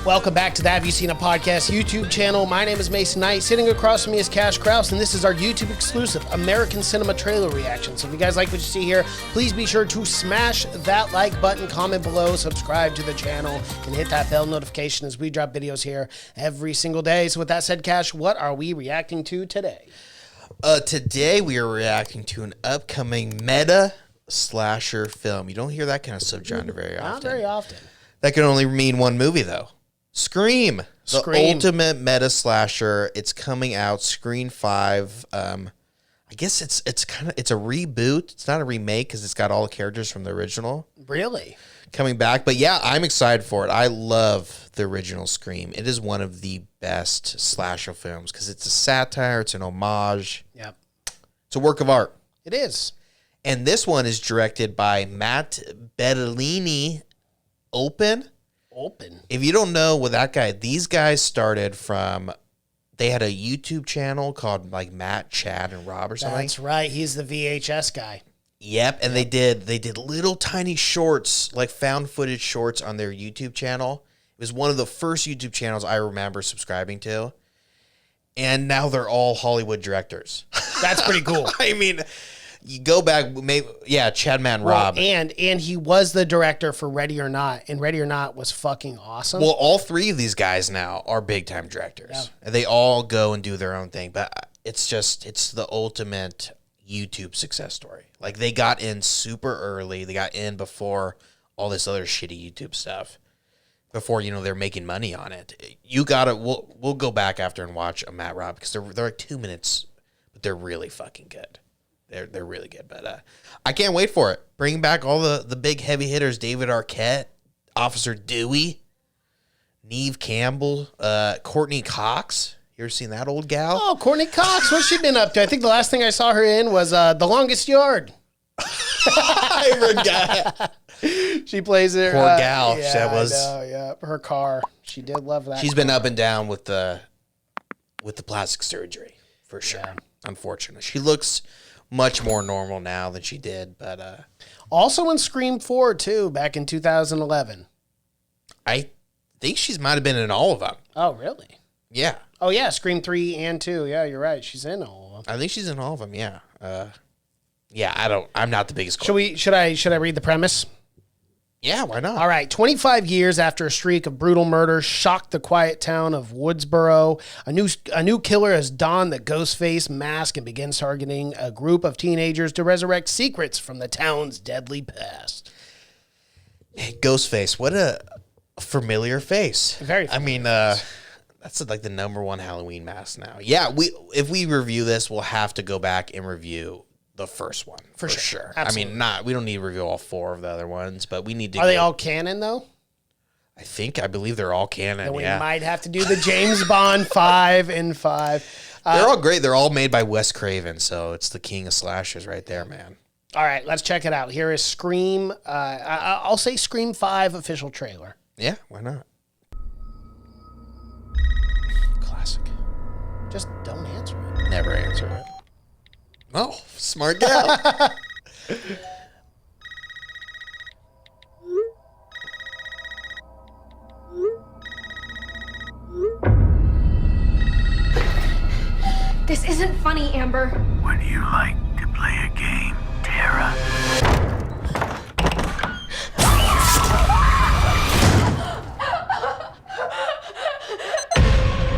Welcome back to the Have You Seen a Podcast YouTube channel. My name is Mason Knight. Sitting across from me is Cash Kraus, and this is our YouTube exclusive American Cinema trailer reaction. So if you guys like what you see here, please be sure to smash that like button, comment below, subscribe to the channel, and hit that bell notification as we drop videos here every single day. So with that said, Cash, what are we reacting to today? Today we are reacting to an upcoming meta slasher film. You don't hear that kind of subgenre very often. Not very often. That can only mean one movie, though. Scream. The ultimate meta slasher. It's coming out. Scream 5. I guess it's a reboot. It's not a remake because it's got all the characters from the original. Really? Coming back. But yeah, I'm excited for it. I love the original Scream. It is one of the best slasher films because it's a satire. It's an homage. Yep. It's a work of art. It is. And this one is directed by Matt Bettinelli-Olpin. If you don't know what that guy, these guys started from, they had a YouTube channel called like Matt, Chad, and Rob or something. That's right. He's the VHS guy. Yep. And they did little tiny shorts, like found footage shorts on their YouTube channel. It was one of the first YouTube channels I remember subscribing to. And now they're all Hollywood directors. That's pretty cool. I mean, you go back, maybe, yeah, Chad, Matt, and Rob. And he was the director for Ready or Not, and Ready or Not was fucking awesome. Well, all three of these guys now are big-time directors. Yeah. And they all go and do their own thing, but it's the ultimate YouTube success story. Like, they got in super early. They got in before all this other shitty YouTube stuff, before, you know, they're making money on it. You gotta, we'll go back after and watch a Matt Rob, because they're like 2 minutes, but they're really fucking good. They're really good, but I can't wait for it. Bring back all the big heavy hitters: David Arquette, Officer Dewey, Neve Campbell, Courteney Cox. You ever seen that old gal? Oh, Courteney Cox. What's she been up to? I think the last thing I saw her in was The Longest Yard. I forgot. She plays her. Poor gal. Yeah, that was. I know, yeah, her car. She did love that. She's been up and down with the plastic surgery for sure. Yeah. Unfortunately, she looks much more normal now than she did, but also in Scream 4 too, back in 2011. I think she might have been in all of them. Oh, really? Yeah. Oh, yeah, Scream 3 and 2. Yeah, you're right. She's in all of them. I think she's in all of them. Yeah. Yeah. I'm not the biggest. Should I read the premise? Yeah, why not? All right, 25 years after a streak of brutal murders shocked the quiet town of Woodsboro, a new killer has donned the ghost face mask and begins targeting a group of teenagers to resurrect secrets from the town's deadly past. Hey, Ghostface, what a familiar face. Very familiar. I mean, that's like the #1 Halloween mask now. Yeah, if we review this, we'll have to go back and review the first one for sure. Absolutely. I mean, we don't need to review all 4 of the other ones, but we need to. Are they all canon though? I believe they're all canon. And we might have to do the James Bond 5 and 5. They're all great. They're all made by Wes Craven, so it's the king of slashers right there, man. All right, let's check it out. Here is Scream. I'll say Scream 5 official trailer. Yeah, why not? Classic. Just don't answer it. Never answer it. Oh, smart gal. This isn't funny, Amber. Would you like to play a game, Tara?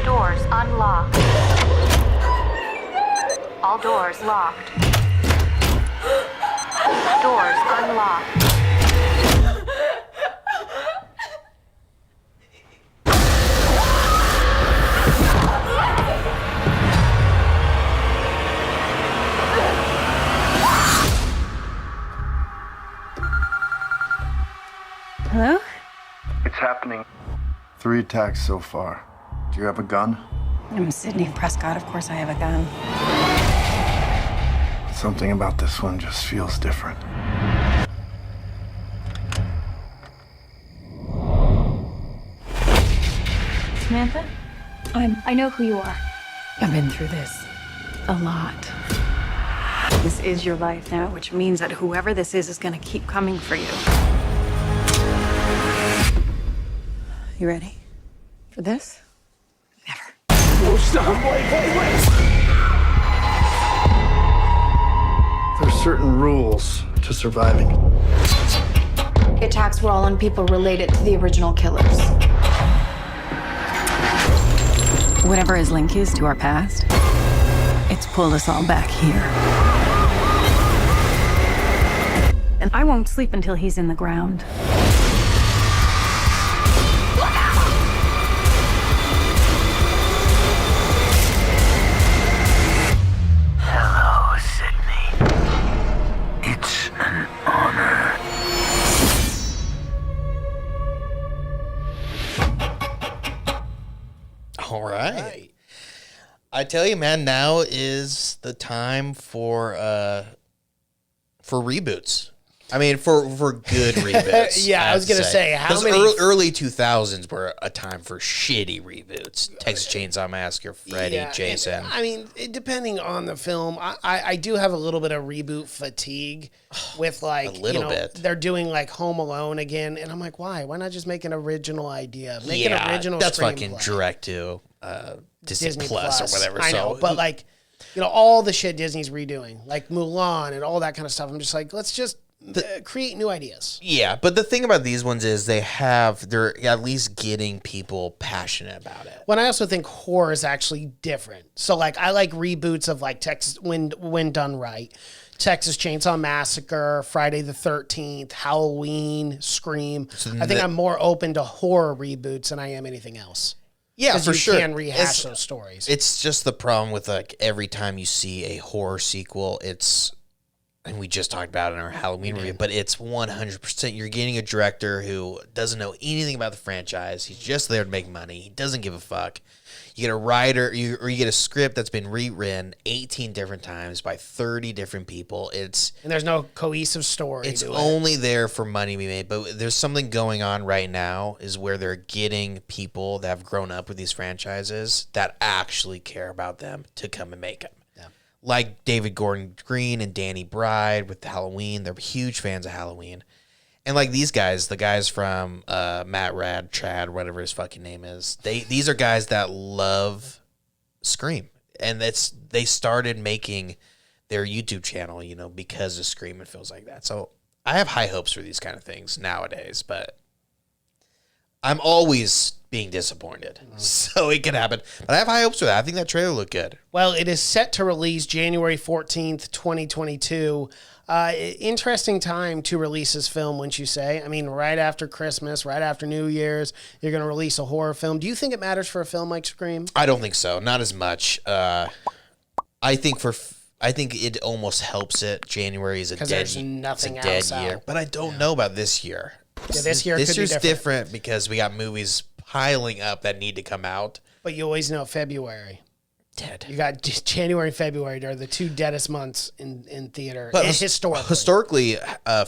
Doors unlocked. All doors locked. Doors unlocked. Hello? It's happening. 3 attacks so far. Do you have a gun? I'm Sydney Prescott. Of course I have a gun. Something about this one just feels different. Samantha? I know who you are. I've been through this a lot. This is your life now, which means that whoever this is gonna keep coming for you. You ready? For this? Never. There's certain rules to surviving. The attacks were all on people related to the original killers. Whatever his link is to our past, it's pulled us all back here. And I won't sleep until he's in the ground. Hello, Sydney. It's an honor. All right. I tell you, man, now is the time for reboots. I mean, for good reboots. Yeah, I was gonna say, how 'Cause many- early 2000s were a time for shitty reboots. Texas Chainsaw Massacre, Freddy, Yeah, Jason. I mean, depending on the film, I do have a little bit of reboot fatigue with like A little bit. They're doing like Home Alone again, and I'm like, why? Why not just make an original idea? Make an original. That's fucking screenplay. direct to Disney Plus or whatever. I know, so but like, all the shit Disney's redoing, like Mulan and all that kind of stuff. I'm just like, let's just create new ideas. yeah, but the thing about these ones is they're at least getting people passionate about it. When I also think horror is actually different. So like I like reboots of like Texas when done right. Texas Chainsaw Massacre, Friday the 13th, Halloween, Scream. I think I'm more open to horror reboots than I am anything else. Yeah, 'Cause for you sure. can rehash those stories. It's just the problem with like every time you see a horror sequel, and we just talked about it in our Halloween review, but it's 100%. You're getting a director who doesn't know anything about the franchise. He's just there to make money. He doesn't give a fuck. You get a writer, or you get a script that's been rewritten 18 different times by 30 different people. And there's no cohesive story. It's to it. only there for money to be made, but there's something going on right now is where they're getting people that have grown up with these franchises that actually care about them to come and make them. Yeah. Like David Gordon Green and Danny Bride with Halloween. They're huge fans of Halloween. And like these guys, the guys from Matt Rad, Chad, whatever his fucking name is, these are guys that love Scream. And they started making their YouTube channel, because of Scream and feels like that. So I have high hopes for these kind of things nowadays, but I'm always being disappointed. So it could happen. But I have high hopes for that. I think that trailer looked good. Well, it is set to release January 14th, 2022. Interesting time to release this film, wouldn't you say? I mean, right after Christmas, right after New Year's, you're going to release a horror film. Do you think it matters for a film like Scream? I don't think so. Not as much. I think it almost helps it. January is a dead year. But I don't know about this year. Yeah, this year This could be year's different because we got movies piling up that need to come out. But you always know February. Dead. You got just January and February. They're the two deadest months in theater. But historically,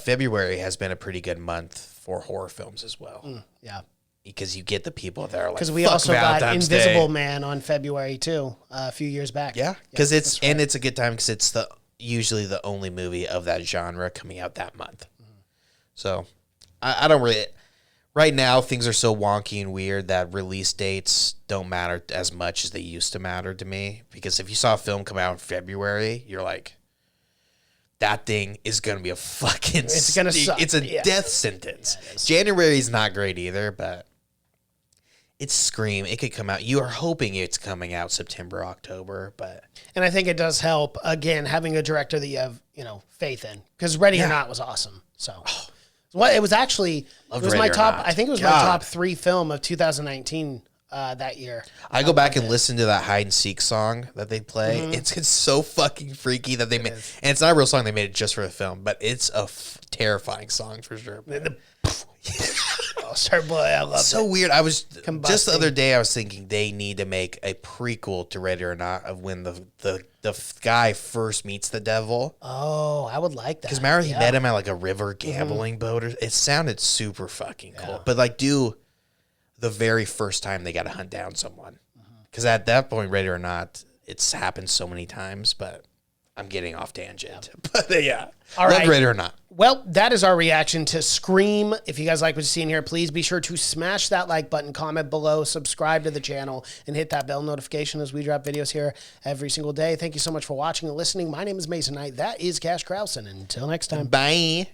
February has been a pretty good month for horror films as well. Yeah. Because you get the people that are like, because we fuck also got Valentine's Invisible Day. Man on February too, a few years back. Yeah, because it's a good time because it's usually the only movie of that genre coming out that month. So I don't really. Right now, things are so wonky and weird that release dates don't matter as much as they used to matter to me. Because if you saw a film come out in February, you're like, that thing is going to be a fucking... It's going to suck. It's a death sentence. Yeah, January is not great either, but it's Scream. It could come out. You are hoping it's coming out September, October, but... And I think it does help, again, having a director that you have, faith in. Because Ready or Not was awesome. So... It was actually my top. I think it was my top 3 film of 2019 that year. I go back and listen to that hide and seek song that they play. Mm-hmm. It's so fucking freaky that they made, and it's not a real song. They made it just for the film, but it's a terrifying song for sure. Sorry, boy, I love it. So weird. I was just the other day. I was thinking they need to make a prequel to Ready or Not of when the guy first meets the devil. Oh, I would like that. Because remember he met him at like a river gambling boat. It sounded super fucking cool. But like do the very first time they got to hunt down someone. Because at that point, Ready or Not, it's happened so many times. But I'm getting off tangent. But yeah. All right. Read it or not. Well, that is our reaction to Scream. If you guys like what you see in here, please be sure to smash that like button, comment below, subscribe to the channel, and hit that bell notification as we drop videos here every single day. Thank you so much for watching and listening. My name is Mason Knight. That is Cash Krause. And until next time. Bye.